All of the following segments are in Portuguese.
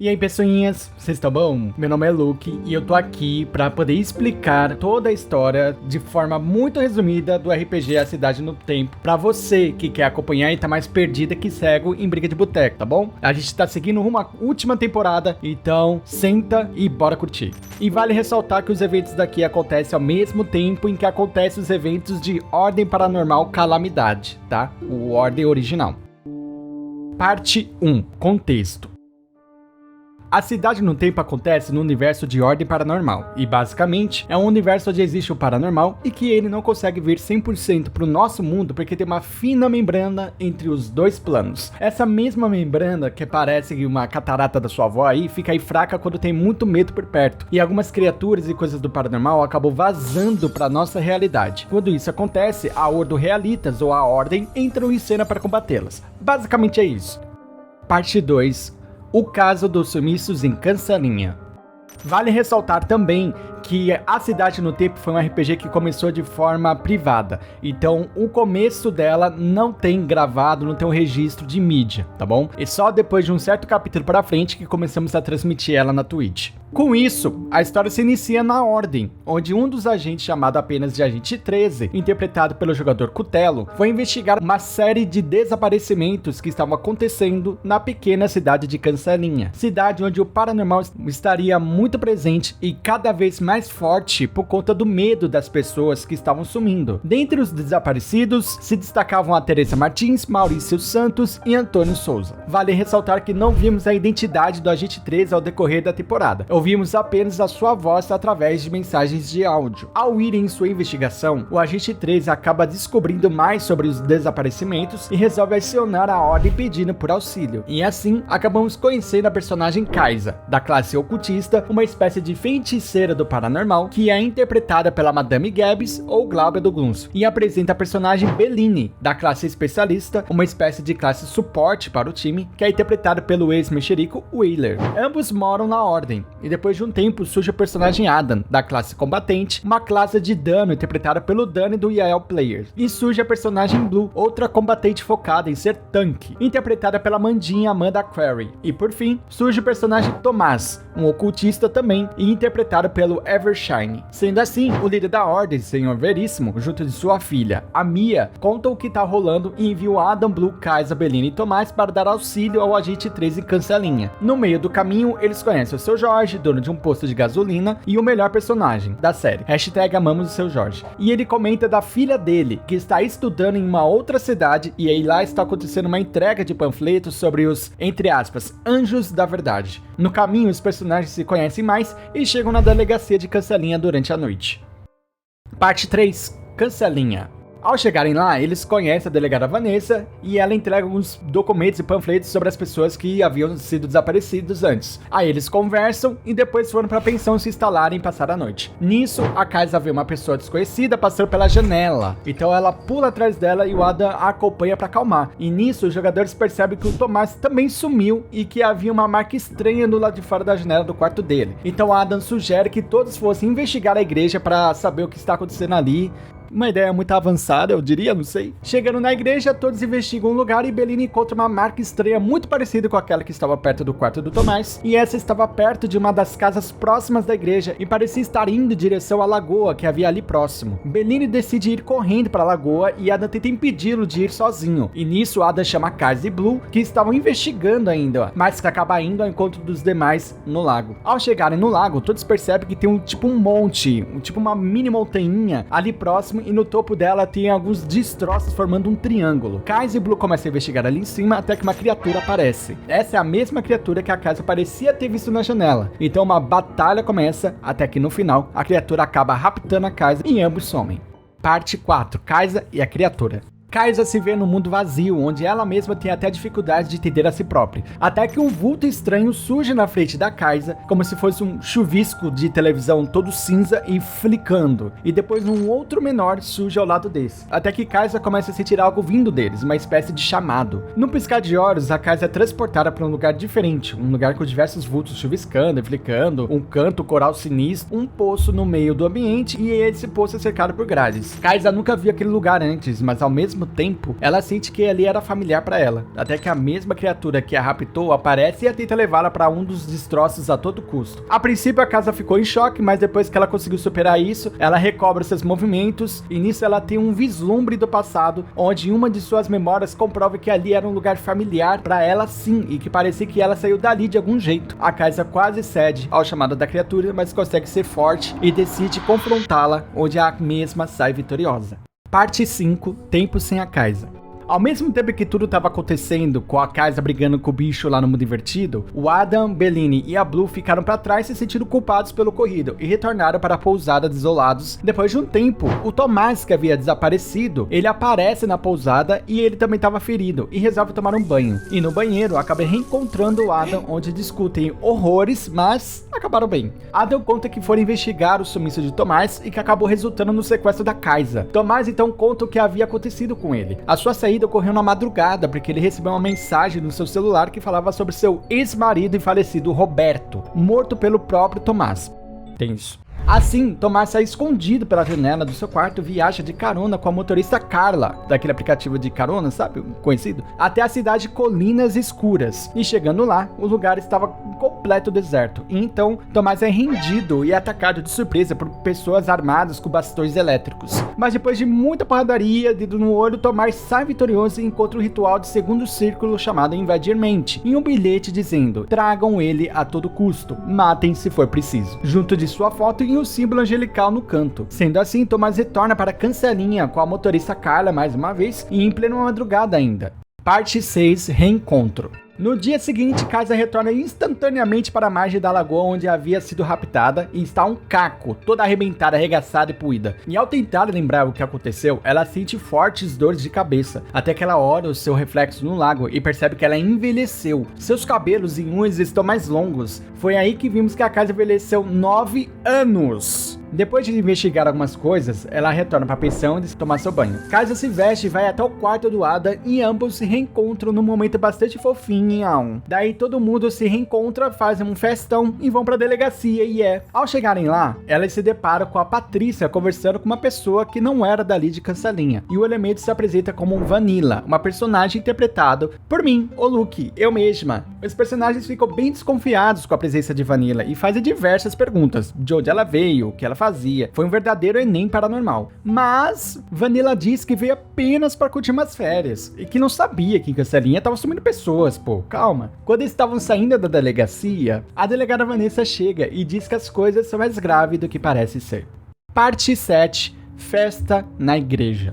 E aí, pessoinhas, vocês estão bom? Meu nome é Luke e eu tô aqui pra poder explicar toda a história de forma muito resumida do RPG A Cidade no Tempo pra você que quer acompanhar e tá mais perdida que cego em briga de boteco, tá bom? A gente tá seguindo rumo à última temporada, então senta e bora curtir. E vale ressaltar que os eventos daqui acontecem ao mesmo tempo em que acontecem os eventos de Ordem Paranormal Calamidade, tá? O Ordem original. Parte 1. Contexto. A Cidade no Tempo acontece no universo de Ordem Paranormal, e basicamente é um universo onde existe o paranormal e que ele não consegue vir 100% pro nosso mundo porque tem uma fina membrana entre os dois planos. Essa mesma membrana que parece uma catarata da sua avó aí, fica aí fraca quando tem muito medo por perto, e algumas criaturas e coisas do paranormal acabam vazando pra nossa realidade. Quando isso acontece, a Ordem-Realitas ou a Ordem entram em cena para combatê-las. Basicamente é isso. Parte 2. O caso dos sumiços em Cancelinha. Vale ressaltar também que A Cidade no Tempo foi um RPG que começou de forma privada, então o começo dela não tem gravado, não tem um registro de mídia, tá bom? E só depois de um certo capítulo pra frente que começamos a transmitir ela na Twitch. Com isso, a história se inicia na Ordem, onde um dos agentes, chamado apenas de Agente 13, interpretado pelo jogador Cutelo, foi investigar uma série de desaparecimentos que estavam acontecendo na pequena cidade de Cancelinha, cidade onde o paranormal estaria muito presente e cada vez mais forte por conta do medo das pessoas que estavam sumindo. Dentre os desaparecidos, se destacavam a Teresa Martins, Maurício Santos e Antônio Souza. Vale ressaltar que não vimos a identidade do Agente 13 ao decorrer da temporada. Ouvimos apenas a sua voz através de mensagens de áudio. Ao ir em sua investigação, o Agente 13 acaba descobrindo mais sobre os desaparecimentos e resolve acionar a Ordem pedindo por auxílio. E assim, acabamos conhecendo a personagem Kaisa, da classe ocultista, uma espécie de feiticeira do paranormal, que é interpretada pela Madame Gabbs ou Glauber do Glunso, e apresenta a personagem Bellini, da classe especialista, uma espécie de classe suporte para o time, que é interpretado pelo ex-mexerico Wheeler. Ambos moram na Ordem, e depois de um tempo surge o personagem Adam, da classe combatente, uma classe de dano interpretada pelo Dani do Yael Players, e surge a personagem Blue, outra combatente focada em ser tanque, interpretada pela Mandinha Amanda Query, e por fim, surge o personagem Tomás, um ocultista também, e interpretado pelo Evershine. Sendo assim, o líder da Ordem, Senhor Veríssimo, junto de sua filha, a Mia, conta o que tá rolando e enviam Adam, Blue, Kaisa, Bellini e Tomás para dar auxílio ao Agente 13 em Cancelinha. No meio do caminho, eles conhecem o Seu Jorge, dono de um posto de gasolina, e o melhor personagem da série, #amamos o Seu Jorge. E ele comenta da filha dele, que está estudando em uma outra cidade, e aí lá está acontecendo uma entrega de panfletos sobre os, entre aspas, anjos da verdade. No caminho, os personagens se conhecem mais e chegam na delegacia de Cancelinha durante a noite. Parte 3. Cancelinha. Ao chegarem lá, eles conhecem a delegada Vanessa e ela entrega alguns documentos e panfletos sobre as pessoas que haviam sido desaparecidas antes. Aí eles conversam e depois foram para a pensão se instalarem e passar a noite. Nisso, a Kaisa vê uma pessoa desconhecida passando pela janela, então ela pula atrás dela e o Adam a acompanha para acalmar. E nisso, os jogadores percebem que o Tomás também sumiu e que havia uma marca estranha do lado de fora da janela do quarto dele. Então Adam sugere que todos fossem investigar a igreja para saber o que está acontecendo ali. Uma ideia muito avançada, eu diria, não sei. Chegando na igreja, todos investigam um lugar e Bellini encontra uma marca estranha muito parecida com aquela que estava perto do quarto do Tomás. E essa estava perto de uma das casas próximas da igreja e parecia estar indo em direção à lagoa que havia ali próximo. Bellini decide ir correndo para a lagoa e Adam tenta impedi-lo de ir sozinho. E nisso, Adam chama Kaisa e Blue, que estavam investigando ainda, mas que acaba indo ao encontro dos demais no lago. Ao chegarem no lago, todos percebem que tem um monte, uma mini montanha ali próximo, e no topo dela tem alguns destroços formando um triângulo. Kaisa e Blue começam a investigar ali em cima até que uma criatura aparece. Essa é a mesma criatura que a Kaisa parecia ter visto na janela. Então uma batalha começa até que no final a criatura acaba raptando a Kaisa e ambos somem. Parte 4. Kaisa e a criatura. Kaisa se vê no mundo vazio, onde ela mesma tem até dificuldade de entender a si própria. Até que um vulto estranho surge na frente da Kaisa, como se fosse um chuvisco de televisão todo cinza e flicando. E depois um outro menor surge ao lado desse. Até que Kaisa começa a sentir algo vindo deles, uma espécie de chamado. No piscar de olhos, a Kaisa é transportada para um lugar diferente, um lugar com diversos vultos chuviscando e flicando, um canto coral sinistro, um poço no meio do ambiente e esse poço é cercado por grades. Kaisa nunca viu aquele lugar antes, mas ao mesmo mesmo tempo, ela sente que ali era familiar pra ela, até que a mesma criatura que a raptou aparece e tenta levá-la pra um dos destroços a todo custo. A princípio a casa ficou em choque, mas depois que ela conseguiu superar isso, ela recobra seus movimentos e nisso ela tem um vislumbre do passado, onde uma de suas memórias comprova que ali era um lugar familiar pra ela sim, e que parecia que ela saiu dali de algum jeito. A Kaisa quase cede ao chamado da criatura, mas consegue ser forte e decide confrontá-la, onde a mesma sai vitoriosa. Parte 5, Tempo sem a Kaisa. Ao mesmo tempo que tudo estava acontecendo, com a Kaisa brigando com o bicho lá no mundo invertido, o Adam, Bellini e a Blue ficaram para trás se sentindo culpados pelo ocorrido e retornaram para a pousada desolados. Depois de um tempo, o Tomás, que havia desaparecido, ele aparece na pousada e ele também estava ferido e resolve tomar um banho. E no banheiro, acaba reencontrando o Adam, onde discutem horrores, mas acabaram bem. Adam conta que foram investigar o sumiço de Tomás e que acabou resultando no sequestro da Kaisa. Tomás então conta o que havia acontecido com ele. A sua saída ocorreu na madrugada, porque ele recebeu uma mensagem no seu celular que falava sobre seu ex-marido e falecido Roberto, morto pelo próprio Tomás. Tenso. Assim, Tomás sai escondido pela janela do seu quarto e viaja de carona com a motorista Carla, daquele aplicativo de carona, sabe, conhecido, até a cidade de Colinas Escuras. E chegando lá, o lugar estava completo deserto. E então, Tomás é rendido e atacado de surpresa por pessoas armadas com bastões elétricos. Mas depois de muita porradaria, dedo no olho, Tomás sai vitorioso e encontra o ritual de segundo círculo chamado Invadir Mente, e um bilhete dizendo: tragam ele a todo custo, matem se for preciso, junto de sua foto e o símbolo angelical no canto. Sendo assim, Tomás retorna para Cancelinha com a motorista Carla mais uma vez e em plena madrugada ainda. Parte 6, Reencontro. No dia seguinte, Kaisa retorna instantaneamente para a margem da lagoa onde havia sido raptada e está um caco, toda arrebentada, arregaçada e puída. E ao tentar lembrar o que aconteceu, ela sente fortes dores de cabeça, até que ela olha o seu reflexo no lago e percebe que ela envelheceu. Seus cabelos e unhas estão mais longos. Foi aí que vimos que a Kaisa envelheceu 9 anos. Depois de investigar algumas coisas, ela retorna para a pensão e tomar seu banho. Kaisa se veste e vai até o quarto do Ada e ambos se reencontram num momento bastante fofinho. Daí todo mundo se reencontra, fazem um festão e vão para a delegacia Ao chegarem lá, elas se deparam com a Patrícia conversando com uma pessoa que não era dali de Cancelinha. E o elemento se apresenta como um Vanilla, uma personagem interpretado por mim, o Luke, eu mesma. Os personagens ficam bem desconfiados com a presença de Vanilla e fazem diversas perguntas, de onde ela veio, o que ela fazia. Foi um verdadeiro Enem paranormal. Mas Vanilla diz que veio apenas para curtir umas férias e que não sabia que em Cancelinha tava sumindo pessoas, pô. Calma. Quando eles estavam saindo da delegacia, a delegada Vanessa chega e diz que as coisas são mais graves do que parece ser. Parte 7, Festa na Igreja.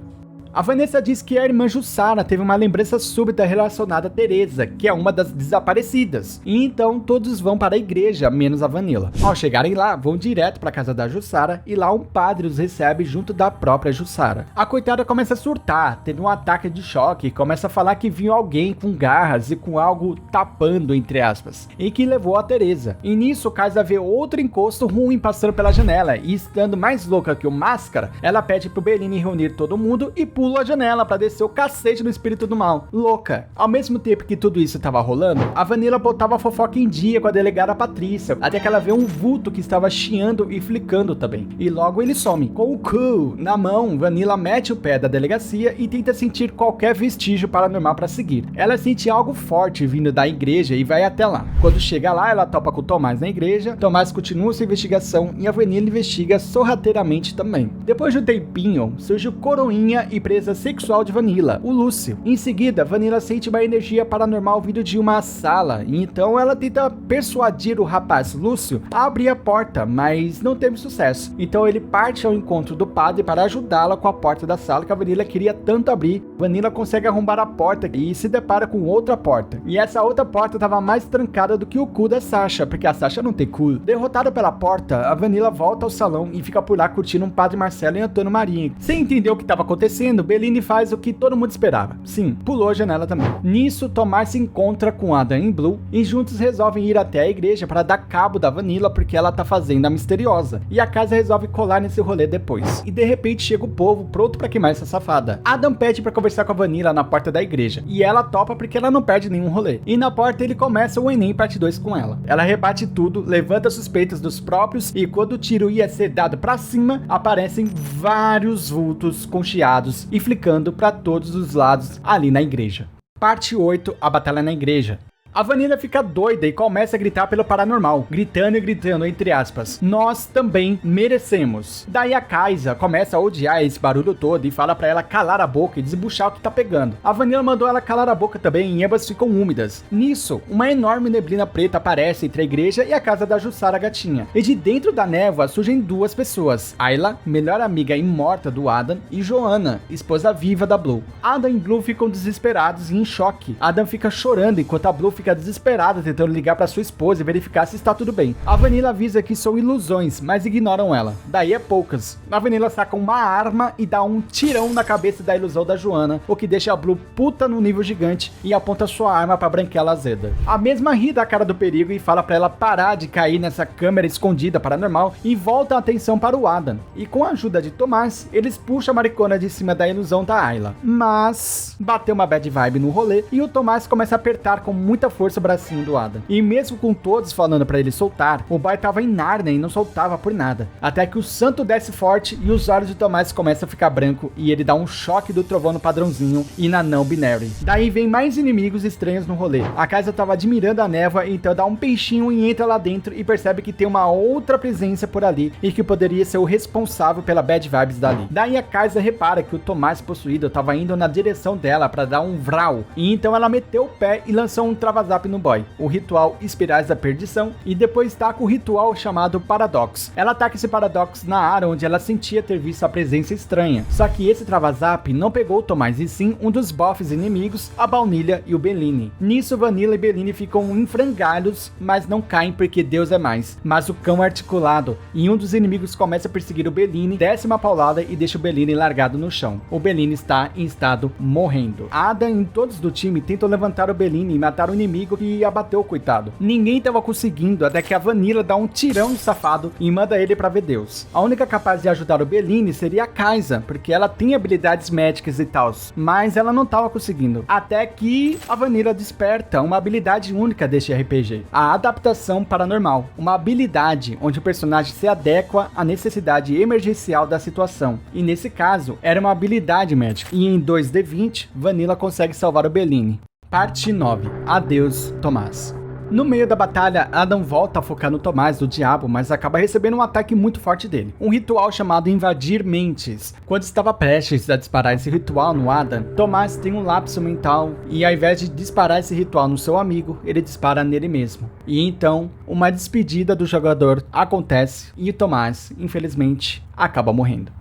A Vanessa diz que a irmã Jussara teve uma lembrança súbita relacionada a Teresa, que é uma das desaparecidas. E então todos vão para a igreja, menos a Vanilla. Ao chegarem lá, vão direto para a casa da Jussara e lá um padre os recebe junto da própria Jussara. A coitada começa a surtar, tendo um ataque de choque e começa a falar que viu alguém com garras e com algo tapando, entre aspas, e que levou a Teresa. E nisso, Kaisa vê outro encosto ruim passando pela janela e estando mais louca que o Máscara, ela pede pro Bellini reunir todo mundo e pula a janela pra descer o cacete no espírito do mal. Louca. Ao mesmo tempo que tudo isso tava rolando, a Vanilla botava a fofoca em dia com a delegada Patrícia, até que ela vê um vulto que estava chiando e flicando também. E logo ele some. Com o cu na mão, Vanilla mete o pé da delegacia e tenta sentir qualquer vestígio paranormal pra seguir. Ela sente algo forte vindo da igreja e vai até lá. Quando chega lá, ela topa com o Tomás na igreja, Tomás continua sua investigação e a Vanilla investiga sorrateiramente também. Depois de um tempinho, surge o coroinha e presa sexual de Vanilla, o Lúcio. Em seguida, Vanilla sente uma energia paranormal vindo de uma sala, e então ela tenta persuadir o rapaz Lúcio a abrir a porta, mas não teve sucesso. Então ele parte ao encontro do padre para ajudá-la com a porta da sala que a Vanilla queria tanto abrir. Vanilla consegue arrombar a porta e se depara com outra porta. E essa outra porta estava mais trancada do que o cu da Sasha, porque a Sasha não tem cu. Derrotada pela porta, a Vanilla volta ao salão e fica por lá curtindo um padre Marcelo e Antônio Marinho. Sem entender o que estava acontecendo, Bellini faz o que todo mundo esperava. Sim, pulou a janela também. Nisso, Tomás se encontra com Adam e Blue e juntos resolvem ir até a igreja para dar cabo da Vanilla porque ela tá fazendo a misteriosa. E a casa resolve colar nesse rolê depois. E de repente chega o povo pronto para queimar essa safada. Adam pede para conversar com a Vanilla na porta da igreja e ela topa porque ela não perde nenhum rolê. E na porta ele começa o Enem parte 2 com ela. Ela rebate tudo, levanta suspeitas dos próprios e quando o tiro ia ser dado para cima, aparecem vários vultos com chiados inimigos e flicando para todos os lados ali na igreja. Parte 8, a batalha na igreja. A Vanilla fica doida e começa a gritar pelo paranormal, gritando e gritando entre aspas, nós também merecemos. Daí a Kaisa começa a odiar esse barulho todo e fala pra ela calar a boca e desbuchar o que tá pegando. A Vanilla mandou ela calar a boca também e ambas ficam úmidas. Nisso, uma enorme neblina preta aparece entre a igreja e a casa da Jussara gatinha. E de dentro da névoa surgem duas pessoas, Ayla, melhor amiga imorta do Adam, e Joanna, esposa viva da Blue. Adam e Blue ficam desesperados e em choque. Adam fica chorando enquanto a Blue fica desesperada tentando ligar para sua esposa e verificar se está tudo bem. A Vanilla avisa que são ilusões, mas ignoram ela. Daí é poucas. A Vanilla saca uma arma e dá um tirão na cabeça da ilusão da Joanna, o que deixa a Blue puta no nível gigante e aponta sua arma para branquela azeda. A mesma ri da cara do perigo e fala para ela parar de cair nessa câmera escondida paranormal e volta a atenção para o Adam. E com a ajuda de Tomás, eles puxam a maricona de cima da ilusão da Ayla. Mas bateu uma bad vibe no rolê e o Tomás começa a apertar com muita força o bracinho do Adam. E mesmo com todos falando pra ele soltar, o boy tava em Nárnia e não soltava por nada. Até que o santo desce forte e os olhos de Tomás começam a ficar branco e ele dá um choque do trovão no padrãozinho e na não binary. Daí vem mais inimigos estranhos no rolê. A Kaisa tava admirando a névoa, então dá um peixinho e entra lá dentro e percebe que tem uma outra presença por ali e que poderia ser o responsável pela bad vibes dali. Daí a Kaisa repara que o Tomás possuído tava indo na direção dela pra dar um vral. E então ela meteu o pé e lançou um travazap no boy, o ritual Espirais da Perdição, e depois taca o ritual chamado Paradox. Ela taca esse Paradox na área onde ela sentia ter visto a presença estranha. Só que esse travazap não pegou o Tomás e sim um dos buffs inimigos, a Baunilha e o Bellini. Nisso, Vanilla e Bellini ficam em frangalhos, mas não caem porque Deus é mais. Mas o cão é articulado e um dos inimigos começa a perseguir o Bellini, desce uma paulada e deixa o Bellini largado no chão. O Bellini está em estado morrendo. Adam e todos do time tentam levantar o Bellini e matar o inimigo que abateu o coitado. Ninguém tava conseguindo até que a Vanilla dá um tirão no safado e manda ele pra ver Deus. A única capaz de ajudar o Bellini seria a Kaisa, porque ela tem habilidades médicas e tal, mas ela não tava conseguindo. Até que a Vanilla desperta uma habilidade única deste RPG, a adaptação paranormal, uma habilidade onde o personagem se adequa à necessidade emergencial da situação. E nesse caso, era uma habilidade médica. E em 2D20, Vanilla consegue salvar o Bellini. Parte 9. Adeus, Tomás. No meio da batalha, Adam volta a focar no Tomás do diabo, mas acaba recebendo um ataque muito forte dele. Um ritual chamado Invadir Mentes. Quando estava prestes a disparar esse ritual no Adam, Tomás tem um lapso mental e ao invés de disparar esse ritual no seu amigo, ele dispara nele mesmo. E então, uma despedida do jogador acontece e Tomás, infelizmente, acaba morrendo.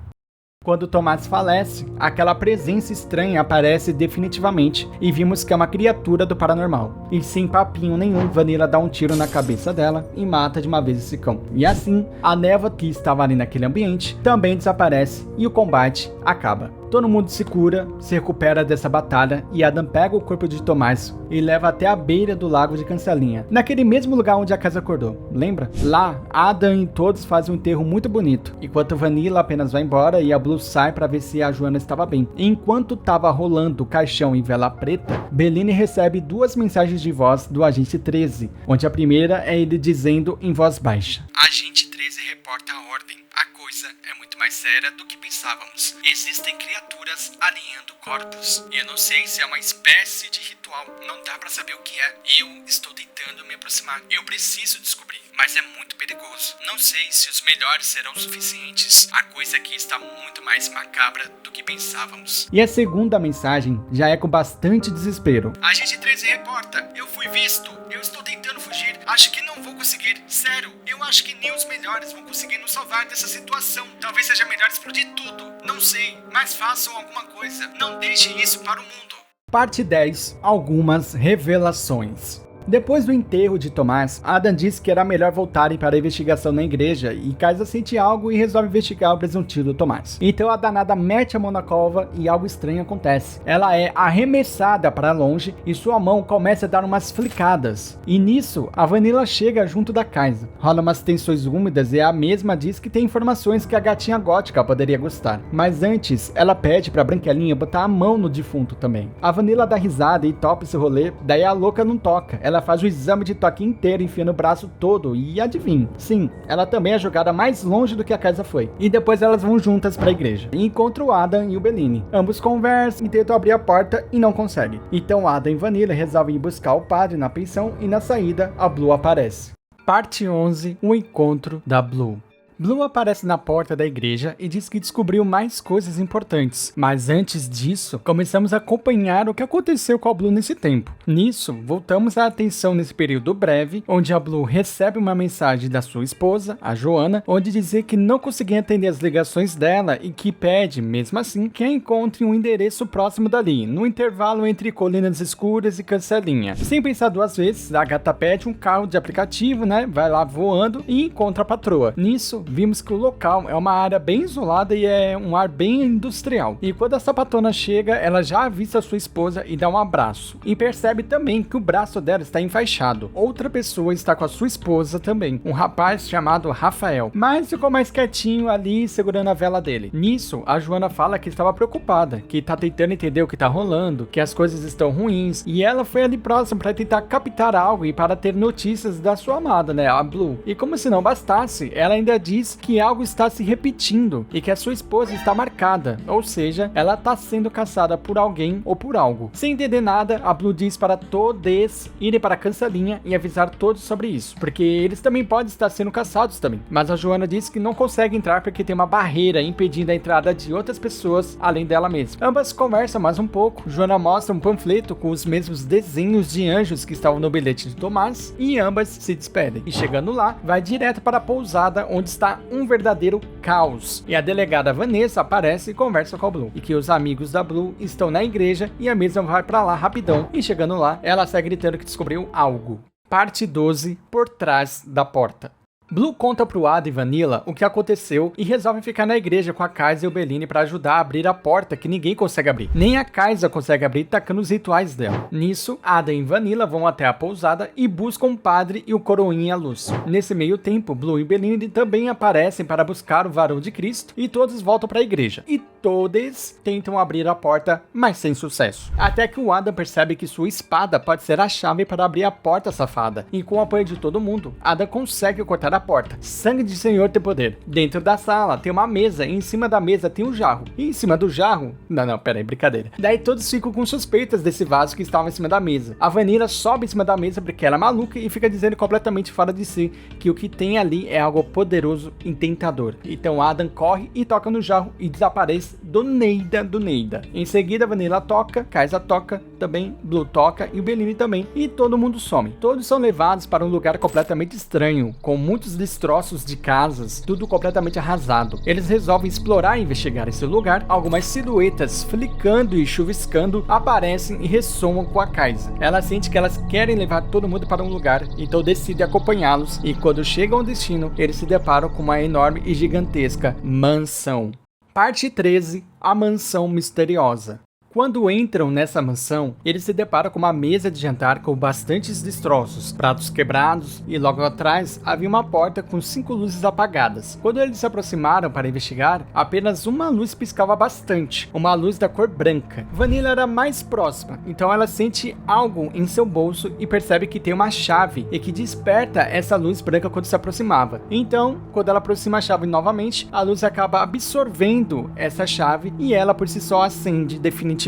Quando Tomás falece, aquela presença estranha aparece definitivamente e vimos que é uma criatura do paranormal. E sem papinho nenhum, Vanilla dá um tiro na cabeça dela e mata de uma vez esse cão. E assim, a névoa que estava ali naquele ambiente também desaparece e o combate acaba. Todo mundo se cura, se recupera dessa batalha e Adam pega o corpo de Tomás e leva até a beira do lago de Cancelinha, naquele mesmo lugar onde a casa acordou, lembra? Lá, Adam e todos fazem um enterro muito bonito, enquanto Vanilla apenas vai embora e a Blue sai para ver se a Joanna estava bem. Enquanto estava rolando o caixão em vela preta, Bellini recebe duas mensagens de voz do Agente 13, onde a primeira é ele dizendo em voz baixa: Agente 13 reporta a ordem. A coisa é muito mais séria do que pensávamos. Existem criaturas alinhando corpos. E eu não sei se é uma espécie de ritual. Não dá pra saber o que é. Eu estou tentando me aproximar. Eu preciso descobrir. Mas é muito perigoso. Não sei se os melhores serão suficientes. A coisa aqui está muito mais macabra do que pensávamos. E a segunda mensagem já é com bastante desespero. Agente 13 reporta. Eu fui visto. Eu estou tentando fugir. Acho que não vou conseguir. Sério, eu acho que nem os melhores vão conseguir nos salvar dessa situação. Talvez seja melhor explodir tudo. Não sei, mas façam alguma coisa. Não deixem isso para o mundo. Parte 10. Algumas revelações. Depois do enterro de Tomás, Adam diz que era melhor voltarem para a investigação na igreja e Kaisa sente algo e resolve investigar o presuntivo Tomás. Então a danada mete a mão na cova e algo estranho acontece. Ela é arremessada para longe e sua mão começa a dar umas flicadas. E nisso, a Vanilla chega junto da Kaisa. Rola umas tensões úmidas e a mesma diz que tem informações que a gatinha gótica poderia gostar. Mas antes, ela pede para a Branquelinha botar a mão no defunto também. A Vanilla dá risada e topa esse rolê, daí a louca não toca. Ela ela faz o exame de toque inteiro, enfiando o braço todo, e adivinha, sim, ela também é jogada mais longe do que a Kaisa foi. E depois elas vão juntas para a igreja e encontram o Adam e o Bellini. Ambos conversam e tentam abrir a porta e não conseguem. Então Adam e Vanilla resolvem ir buscar o padre na pensão e na saída a Blue aparece. Parte 11, o encontro da Blue. Blue aparece na porta da igreja e diz que descobriu mais coisas importantes. Mas antes disso, começamos a acompanhar o que aconteceu com a Blue nesse tempo. Nisso, voltamos a atenção nesse período breve, onde a Blue recebe uma mensagem da sua esposa, a Joanna, onde dizia que não conseguia atender as ligações dela e que pede, mesmo assim, que a encontre um endereço próximo dali, no intervalo entre Colinas Escuras e Cancelinha. Sem pensar duas vezes, a gata pede um carro de aplicativo, né? Vai lá voando e encontra a patroa. Nisso, vimos que o local é uma área bem isolada e é um ar bem industrial. E quando a sapatona chega, ela já avista sua esposa e dá um abraço. E percebe também que o braço dela está enfaixado. Outra pessoa está com a sua esposa também, um rapaz chamado Rafael. Mas ficou mais quietinho ali, segurando a vela dele. Nisso, a Joanna fala que estava preocupada, que está tentando entender o que está rolando, que as coisas estão ruins. E ela foi ali próximo para tentar captar algo e para ter notícias da sua amada, né, a Blue. E como se não bastasse, ela ainda diz que algo está se repetindo e que a sua esposa está marcada, ou seja, ela está sendo caçada por alguém ou por algo. Sem entender nada, a Blue diz para todos irem para a Cancelinha e avisar todos sobre isso, porque eles também podem estar sendo caçados também. Mas a Joanna diz que não consegue entrar porque tem uma barreira impedindo a entrada de outras pessoas além dela mesma. Ambas conversam mais um pouco. Joanna mostra um panfleto com os mesmos desenhos de anjos que estavam no bilhete de Tomás e ambas se despedem. E chegando lá, vai direto para a pousada onde está um verdadeiro caos. E a delegada Vanessa aparece e conversa com a Blue. E que os amigos da Blue estão na igreja e a mesma vai pra lá rapidão. E chegando lá, ela sai gritando que descobriu algo. Parte 12, por trás da porta. Blue conta pro Adam e Vanilla o que aconteceu e resolve ficar na igreja com a Kaisa e o Bellini para ajudar a abrir a porta que ninguém consegue abrir. Nem a Kaisa consegue abrir tacando os rituais dela. Nisso, Adam e Vanilla vão até a pousada e buscam o padre e o coroinha Lúcio. Nesse meio tempo, Blue e Bellini também aparecem para buscar o varão de Cristo e todos voltam para a igreja. E todos tentam abrir a porta, mas sem sucesso. Até que o Adam percebe que sua espada pode ser a chave para abrir a porta safada. E com o apoio de todo mundo, Adam consegue cortar a porta. Sangue de Senhor tem poder. Dentro da sala tem uma mesa e em cima da mesa tem um jarro. E em cima do jarro... Não, pera aí, brincadeira. Daí todos ficam com suspeitas desse vaso que estava em cima da mesa. A Vanilla sobe em cima da mesa porque ela é maluca e fica dizendo completamente fora de si que o que tem ali é algo poderoso e tentador. Então Adam corre e toca no jarro e desaparece do Neida. Em seguida, a Vanilla toca, Kaisa toca, também Blue toca e o Bellini também. E todo mundo some. Todos são levados para um lugar completamente estranho, com muitos destroços de casas, tudo completamente arrasado. Eles resolvem explorar e investigar esse lugar. Algumas silhuetas flicando e chuviscando aparecem e ressoam com a Kaisa. Ela sente que elas querem levar todo mundo para um lugar, então decide acompanhá-los e quando chegam ao destino, eles se deparam com uma enorme e gigantesca mansão. Parte 13, a mansão misteriosa. Quando entram nessa mansão, eles se deparam com uma mesa de jantar com bastantes destroços, pratos quebrados e logo atrás havia uma porta com 5 luzes apagadas. Quando eles se aproximaram para investigar, apenas uma luz piscava bastante, uma luz da cor branca. Vanilla era mais próxima, então ela sente algo em seu bolso e percebe que tem uma chave e que desperta essa luz branca quando se aproximava. Então, quando ela aproxima a chave novamente, a luz acaba absorvendo essa chave e ela por si só acende definitivamente.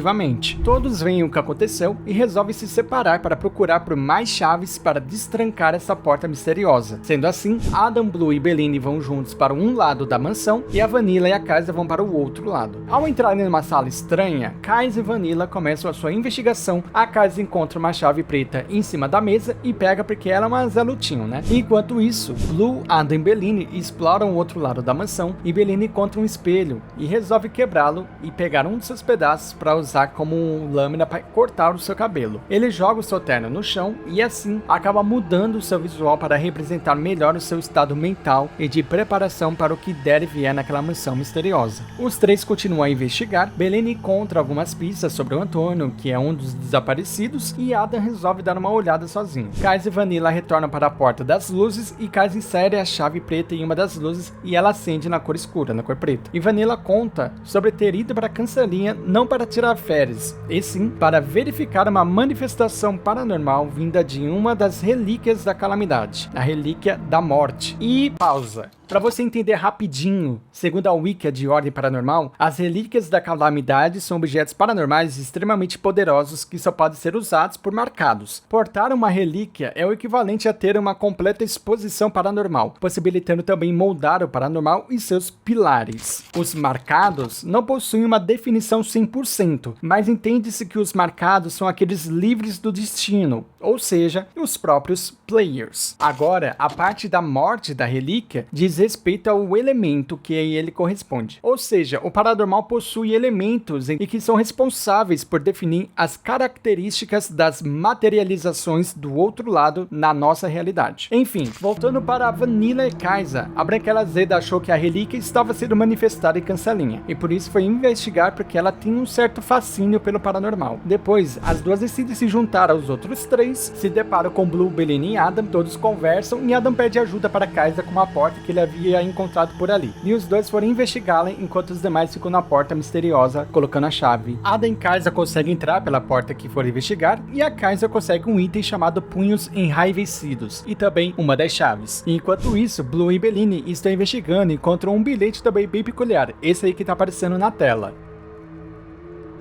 Todos veem o que aconteceu e resolvem se separar para procurar por mais chaves para destrancar essa porta misteriosa. Sendo assim, Adam, Blue e Bellini vão juntos para um lado da mansão e a Vanilla e a Kaisa vão para o outro lado. Ao entrarem numa sala estranha, Kaisa e Vanilla começam a sua investigação. A Kaisa encontra uma chave preta em cima da mesa e pega porque ela é uma Zé Lutinho, né? Enquanto isso, Blue, Adam e Bellini exploram o outro lado da mansão e Bellini encontra um espelho e resolve quebrá-lo e pegar um de seus pedaços para usar como lâmina para cortar o seu cabelo. Ele joga o seu terno no chão e assim acaba mudando o seu visual para representar melhor o seu estado mental e de preparação para o que der e vier naquela mansão misteriosa. Os três continuam a investigar. Bellini encontra algumas pistas sobre o Antônio, que é um dos desaparecidos, e Adam resolve dar uma olhada sozinho. Kaisa e Vanilla retornam para a porta das luzes e Kaisa insere a chave preta em uma das luzes e ela acende na cor escura, na cor preta. E Vanilla conta sobre ter ido para a Cancelinha não para tirar férias, e sim para verificar uma manifestação paranormal vinda de uma das relíquias da calamidade, a relíquia da morte. E pausa. Para você entender rapidinho, segundo a Wiki de Ordem Paranormal, as relíquias da calamidade são objetos paranormais extremamente poderosos que só podem ser usados por marcados. Portar uma relíquia é o equivalente a ter uma completa exposição paranormal, possibilitando também moldar o paranormal e seus pilares. Os marcados não possuem uma definição 100%, mas entende-se que os marcados são aqueles livres do destino, ou seja, os próprios players. Agora, a parte da morte da relíquia diz respeito ao elemento que a ele corresponde. Ou seja, o paranormal possui elementos e que são responsáveis por definir as características das materializações do outro lado na nossa realidade. Enfim, voltando para a Vanilla e Kaisa, a Branquela Azeda achou que a relíquia estava sendo manifestada em Cancelinha, e por isso foi investigar porque ela tinha um certo fascínio pelo paranormal. Depois, as duas decidem se juntar aos outros três, se deparam com Blue, Bellini e Adam, todos conversam e Adam pede ajuda para Kaisa com uma porta que ele havia encontrado por ali. E os dois foram investigá-la enquanto os demais ficam na porta misteriosa colocando a chave. Adam e Kaisa conseguem entrar pela porta que foram investigar e a Kaisa consegue um item chamado Punhos Enraivecidos e também uma das chaves. E enquanto isso, Blue e Bellini estão investigando e encontram um bilhete também bem peculiar, esse aí que tá aparecendo na tela.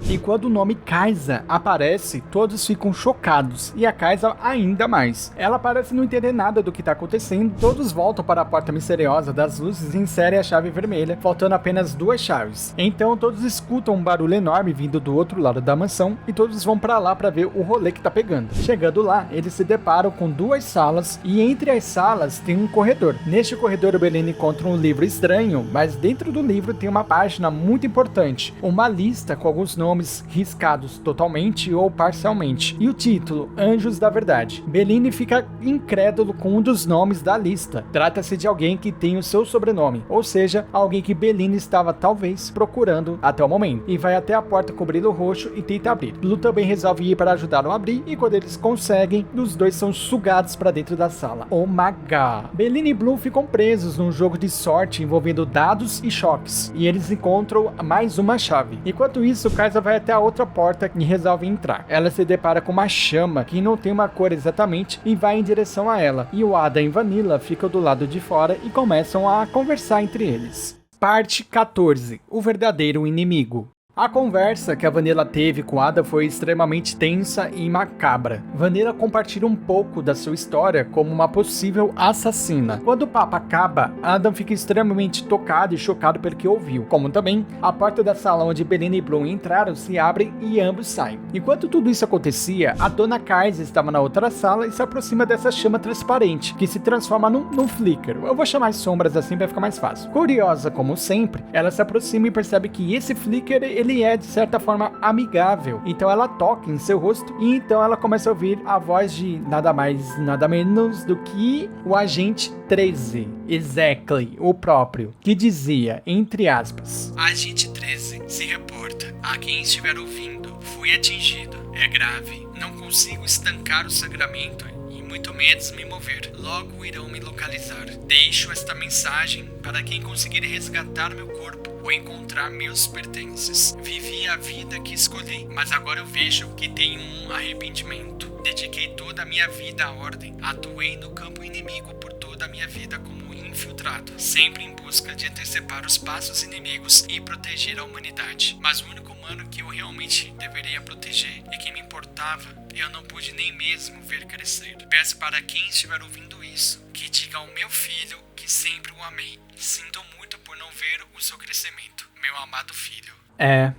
E quando o nome Kaisa aparece, todos ficam chocados, e a Kaisa ainda mais. Ela parece não entender nada do que está acontecendo, todos voltam para a porta misteriosa das luzes e inserem a chave vermelha, faltando apenas 2 chaves. Então todos escutam um barulho enorme vindo do outro lado da mansão, e todos vão para lá para ver o rolê que tá pegando. Chegando lá, eles se deparam com 2 salas, e entre as salas tem um corredor. Neste corredor, o Bellini encontra um livro estranho, mas dentro do livro tem uma página muito importante, uma lista com alguns nomes riscados totalmente ou parcialmente, e o título, Anjos da Verdade. Bellini fica incrédulo com um dos nomes da lista. Trata-se de alguém que tem o seu sobrenome, ou seja, alguém que Bellini estava talvez procurando até o momento, e vai até a porta com brilho roxo e tenta abrir. Blue também resolve ir para ajudá-lo a abrir, e quando eles conseguem, os dois são sugados para dentro da sala. Oh my god! Bellini e Blue ficam presos num jogo de sorte envolvendo dados e choques, e eles encontram mais uma chave. Enquanto isso, Kaisa vai até a outra porta e resolve entrar. Ela se depara com uma chama que não tem uma cor exatamente e vai em direção a ela. E o Adam e Vanilla ficam do lado de fora e começam a conversar entre eles. Parte 14. O verdadeiro inimigo. A conversa que a Vanilla teve com Ada foi extremamente tensa e macabra. Vanilla compartilha um pouco da sua história como uma possível assassina. Quando o papo acaba, Adam fica extremamente tocado e chocado pelo que ouviu. Como também, a porta da sala onde Bellini e Bloom entraram se abre e ambos saem. Enquanto tudo isso acontecia, a dona Kaisa estava na outra sala e se aproxima dessa chama transparente, que se transforma num flicker. Eu vou chamar as sombras assim para ficar mais fácil. Curiosa como sempre, ela se aproxima e percebe que esse flicker ele é de certa forma amigável, então ela toca em seu rosto e então ela começa a ouvir a voz de nada mais, nada menos do que o agente 13, exactly, o próprio, que dizia, entre aspas: Agente 13 se reporta, a quem estiver ouvindo, fui atingido, é grave, não consigo estancar o sangramento e muito menos me mover, logo irão me localizar. Deixo esta mensagem para quem conseguir resgatar meu corpo ou encontrar meus pertences. Vivi a vida que escolhi, mas agora eu vejo que tenho um arrependimento. Dediquei toda a minha vida à ordem, atuei no campo inimigo por toda a minha vida como infiltrado, sempre em busca de antecipar os passos inimigos e proteger a humanidade. Mas o único humano que eu realmente deveria proteger e que me importava, eu não pude nem mesmo ver crescer. Peço para quem estiver ouvindo isso, que diga ao meu filho que sempre o amei. Sinto muito por não ver o seu crescimento, meu amado filho.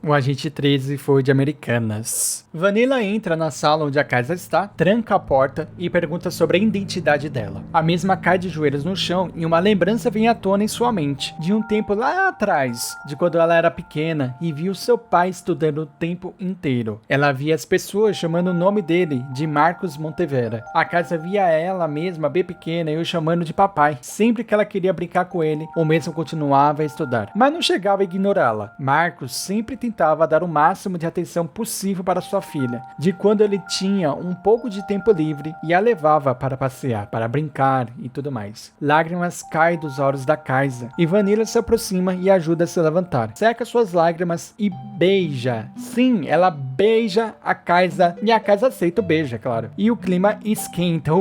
O agente 13 foi de Americanas. Vanilla entra na sala onde a Kaisa está, tranca a porta e pergunta sobre a identidade dela. A mesma cai de joelhos no chão e uma lembrança vem à tona em sua mente, de um tempo lá atrás, de quando ela era pequena e viu seu pai estudando o tempo inteiro. Ela via as pessoas chamando o nome dele de Marcos Montevera. A Kaisa via ela mesma bem pequena e o chamando de papai, sempre que ela queria brincar com ele ou mesmo continuava a estudar. Mas não chegava a ignorar ignorá-la. Marcos sempre tentava dar o máximo de atenção possível para sua filha, de quando ele tinha um pouco de tempo livre e a levava para passear, para brincar e tudo mais. Lágrimas caem dos olhos da Kaisa e Vanilla se aproxima e ajuda a se levantar. Seca suas lágrimas e beija. Sim, ela beija a Kaisa e a Kaisa aceita o beijo, é claro. E o clima esquenta,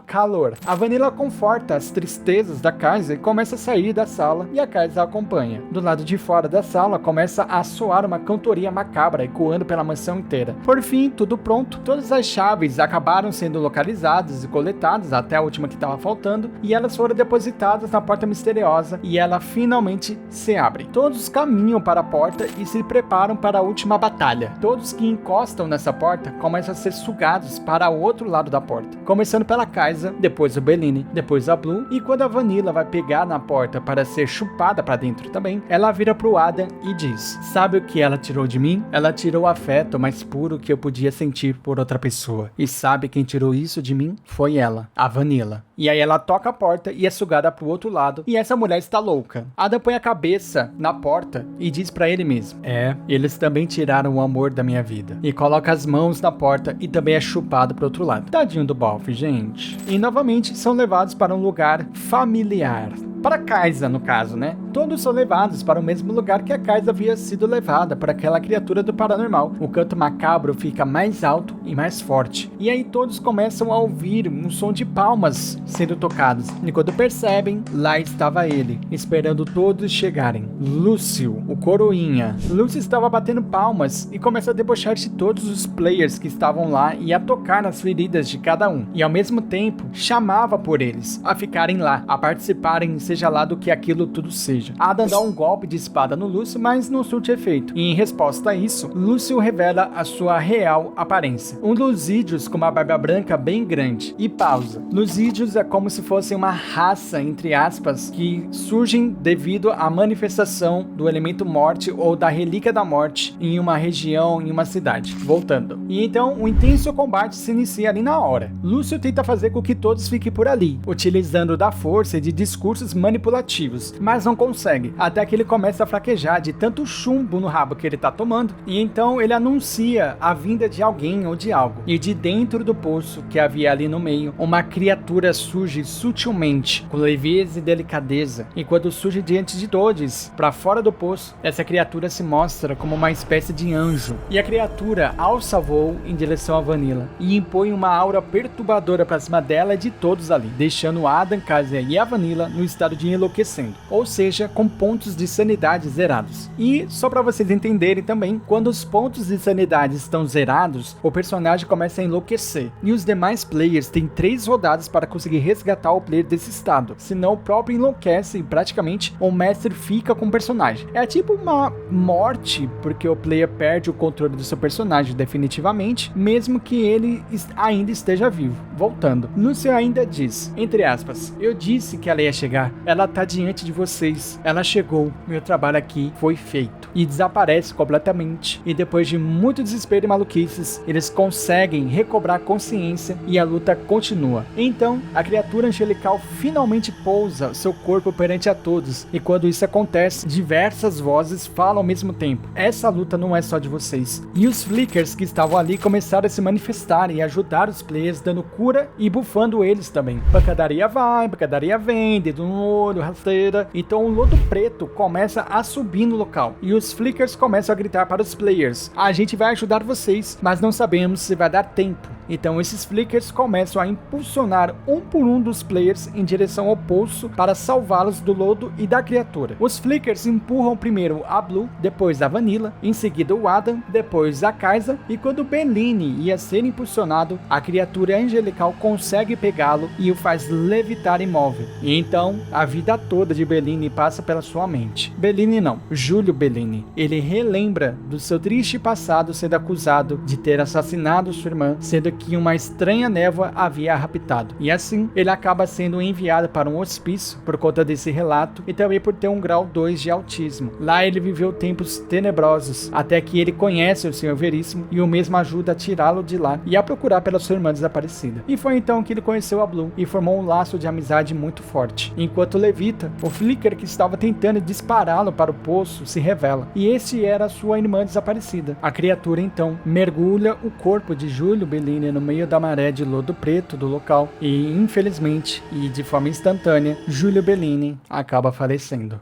calor. A Vanilla conforta as tristezas da Kaisa e começa a sair da sala e a Kaisa a acompanha. Do lado de fora da sala começa a soar uma cantoria macabra ecoando pela mansão inteira. Por fim, tudo pronto. Todas as chaves acabaram sendo localizadas e coletadas, até a última que estava faltando, e elas foram depositadas na porta misteriosa e ela finalmente se abre. Todos caminham para a porta e se preparam para a última batalha. Todos que encostam nessa porta começam a ser sugados para o outro lado da porta. Começando pela Kaisa, depois o Bellini, depois a Blue, e quando a Vanilla vai pegar na porta para ser chupada para dentro também, ela vira pro Adam e diz: sabe o que ela tirou de mim? Ela tirou o afeto mais puro que eu podia sentir por outra pessoa. E sabe quem tirou isso de mim? Foi ela, a Vanilla. E aí ela toca a porta e é sugada pro outro lado, e essa mulher está louca. Adam põe a cabeça na porta e diz pra ele mesmo: eles também tiraram o amor da minha vida. E coloca as mãos na porta e também é chupado pro outro lado. Tadinho do Balfe, gente. E novamente são levados para um lugar familiar. Para Kaisa, no caso, né? Todos são levados para o mesmo lugar que a Kaisa havia sido levada por aquela criatura do paranormal. O canto macabro fica mais alto e mais forte. E aí todos começam a ouvir um som de palmas sendo tocados. E quando percebem, lá estava ele, esperando todos chegarem. Lúcio, o coroinha. Lúcio estava batendo palmas e começa a debochar de todos os players que estavam lá e a tocar nas feridas de cada um. E ao mesmo tempo, chamava por eles a ficarem lá, a participarem, seja lá do que aquilo tudo seja. Adam dá um golpe de espada no Lúcio, mas não surte efeito. E em resposta a isso, Lúcio revela a sua real aparência. Um Lusídeos com uma barba branca bem grande. E pausa. Lusídeos é como se fossem uma raça, entre aspas, que surgem devido à manifestação do elemento morte ou da relíquia da morte em uma região, em uma cidade. Voltando. E então, um intenso combate se inicia ali na hora. Lúcio tenta fazer com que todos fiquem por ali, utilizando da força e de discursos manipulativos, mas não consegue, até que ele começa a fraquejar de tanto chumbo no rabo que ele tá tomando, e então ele anuncia a vinda de alguém ou de algo, e de dentro do poço que havia ali no meio, uma criatura surge sutilmente, com leveza e delicadeza, e quando surge diante de todos, para fora do poço, essa criatura se mostra como uma espécie de anjo, e a criatura alça voo em direção a Vanilla, e impõe uma aura perturbadora para cima dela e de todos ali, deixando Adam, Kasia e a Vanilla no estado de enlouquecendo, ou seja, com pontos de sanidade zerados. E só para vocês entenderem também, quando os pontos de sanidade estão zerados, o personagem começa a enlouquecer, e os demais players têm 3 rodadas para conseguir resgatar o player desse estado, senão o próprio enlouquece e praticamente o mestre fica com o personagem. É tipo uma morte, porque o player perde o controle do seu personagem definitivamente, mesmo que ele ainda esteja vivo. Voltando, Lúcio ainda diz, entre aspas: eu disse que ela ia chegar, ela tá diante de vocês, ela chegou, meu trabalho aqui foi feito. E desaparece completamente, e depois de muito desespero e maluquices, eles conseguem recobrar consciência e a luta continua. Então, a criatura angelical finalmente pousa seu corpo perante a todos, e quando isso acontece, diversas vozes falam ao mesmo tempo: essa luta não é só de vocês. E os flickers que estavam ali começaram a se manifestar e ajudar os players, dando cura e bufando eles também. Pancadaria vai, pancadaria vem, dedo no olho, rasteira. Então o lodo preto começa a subir no local, e os flickers começam a gritar para os players: a gente vai ajudar vocês, mas não sabemos se vai dar tempo. Então esses flickers começam a impulsionar um por um dos players em direção ao poço para salvá-los do lodo e da criatura. Os flickers empurram primeiro a Blue, depois a Vanilla, em seguida o Adam, depois a Kaisa, e quando Bellini ia ser impulsionado, a criatura angelical consegue pegá-lo e o faz levitar imóvel. E então a vida toda de Bellini passa pela sua mente. Bellini não, Júlio Bellini. Ele relembra do seu triste passado sendo acusado de ter assassinado sua irmã, sendo que uma estranha névoa havia raptado. E assim, ele acaba sendo enviado para um hospício por conta desse relato e também por ter um grau 2 de autismo. Lá ele viveu tempos tenebrosos, até que ele conhece o Senhor Veríssimo e o mesmo ajuda a tirá-lo de lá e a procurar pela sua irmã desaparecida. E foi então que ele conheceu a Blue e formou um laço de amizade muito forte. Enquanto levita, o Flicker que estava tentando dispará-lo para o poço se revela, e esse era a sua irmã desaparecida. A criatura então mergulha o corpo de Júlio Bellini no meio da maré de lodo preto do local e, infelizmente e de forma instantânea, Júlio Bellini acaba falecendo.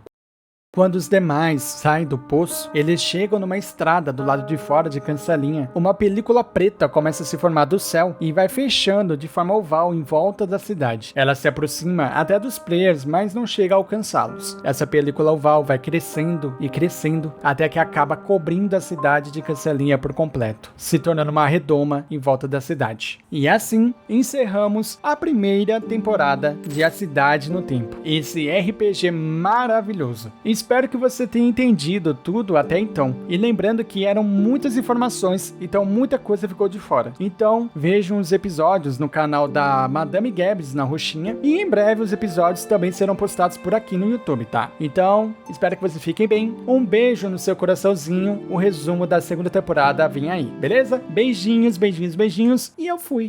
Quando os demais saem do poço, eles chegam numa estrada do lado de fora de Cancelinha. Uma película preta começa a se formar do céu e vai fechando de forma oval em volta da cidade. Ela se aproxima até dos players, mas não chega a alcançá-los. Essa película oval vai crescendo e crescendo até que acaba cobrindo a cidade de Cancelinha por completo, se tornando uma redoma em volta da cidade. E assim, encerramos a primeira temporada de A Cidade no Tempo. Esse RPG maravilhoso. Espero que você tenha entendido tudo até então. E lembrando que eram muitas informações, então muita coisa ficou de fora. Então, vejam os episódios no canal da Madame Gabs na roxinha. E em breve os episódios também serão postados por aqui no YouTube, tá? Então, espero que vocês fiquem bem. Um beijo no seu coraçãozinho. O resumo da segunda temporada vem aí, beleza? Beijinhos, beijinhos, beijinhos. E eu fui!